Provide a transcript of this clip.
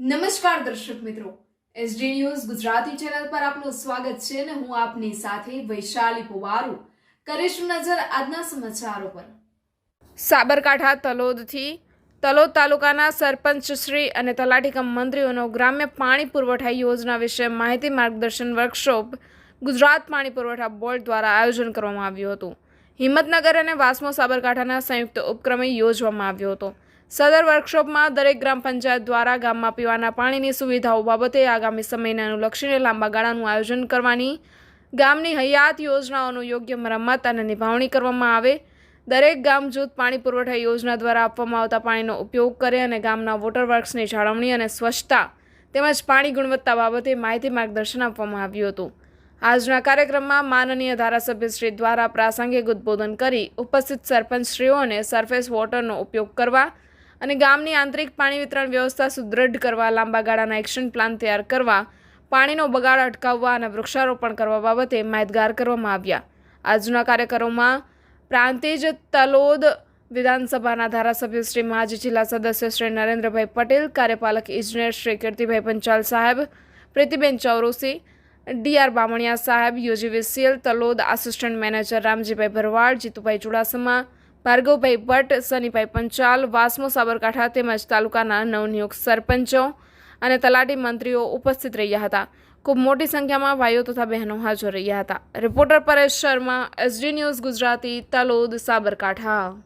નમસ્કાર દર્શક મિત્રો, એસડી ન્યૂઝ ગુજરાતી ચેનલ પર આપનું સ્વાગત છે અને હું આપની સાથે વૈશાલી પુવારુ કરીશું નજર આજના સમાચારો પર। સાબરકાંઠા તલોદથી તલોદ તાલુકાના સરપંચશ્રી અને તલાટી કમ મંત્રીઓનો ગ્રામ્ય પાણી પુરવઠા યોજના વિશે માહિતી માર્ગદર્શન વર્કશોપ ગુજરાત પાણી પુરવઠા બોર્ડ દ્વારા આયોજન કરવામાં આવ્યું હતું। હિંમતનગર અને વાસ્મો સાબરકાંઠાના સંયુક્ત ઉપક્રમે યોજવામાં આવ્યો હતો। સદર વર્કશોપમાં દરેક ગ્રામ પંચાયત દ્વારા ગામમાં પીવાના પાણીની સુવિધાઓ બાબતે આગામી સમયને અનુલક્ષીને લાંબા ગાળાનું આયોજન કરવાની, ગામની હયાત યોજનાઓનું યોગ્ય મરમ્મત અને નિભાવણી કરવામાં આવે, દરેક ગામ જૂથ પાણી પુરવઠા યોજના દ્વારા આપવામાં આવતા પાણીનો ઉપયોગ કરે અને ગામના વોટર વર્ક્સની જાળવણી અને સ્વચ્છતા તેમજ પાણી ગુણવત્તા બાબતે માહિતી માર્ગદર્શન આપવામાં આવ્યું હતું। આજના કાર્યક્રમમાં માનનીય ધારાસભ્યશ્રી દ્વારા પ્રાસંગિક ઉદ્બોધન કરી ઉપસ્થિત સરપંચશ્રીઓને સરફેસ વોટરનો ઉપયોગ કરવા અને ગામની આંતરિક પાણી વિતરણ વ્યવસ્થા સુદૃઢ કરવા, લાંબા ગાળાના એક્શન પ્લાન તૈયાર કરવા, પાણીનો બગાડ અટકાવવા અને વૃક્ષારોપણ કરવા બાબતે માહિતગાર કરવામાં આવ્યા। આજના કાર્યક્રમોમાં પ્રાંતિજ તલોદ વિધાનસભાના ધારાસભ્ય શ્રી માજી જિલ્લા સદસ્ય શ્રી નરેન્દ્રભાઈ પટેલ, કાર્યપાલક ઇજનેર શ્રી કીર્તિભાઈ પંચાલ સાહેબ, પ્રીતિબેન ચૌરોસી, ડીઆર બામણિયા સાહેબ, UGVCL Talod assistant manager Ramjibhai Bharwad, Jitubhai Chudasama, Bhargavbhai Bhatt, Sunnybhai Panchal, વાસ્મો સાબરકાંઠા તેમજ તાલુકાના નવનિયુક્ત સરપંચો અને તલાટી મંત્રીઓ ઉપસ્થિત રહ્યા હતા। ખૂબ મોટી સંખ્યામાં ભાઈઓ તથા બહેનો હાજર રહ્યા હતા। Reporter Paresh Sharma, SD news Gujarati, Talod, Sabarkantha.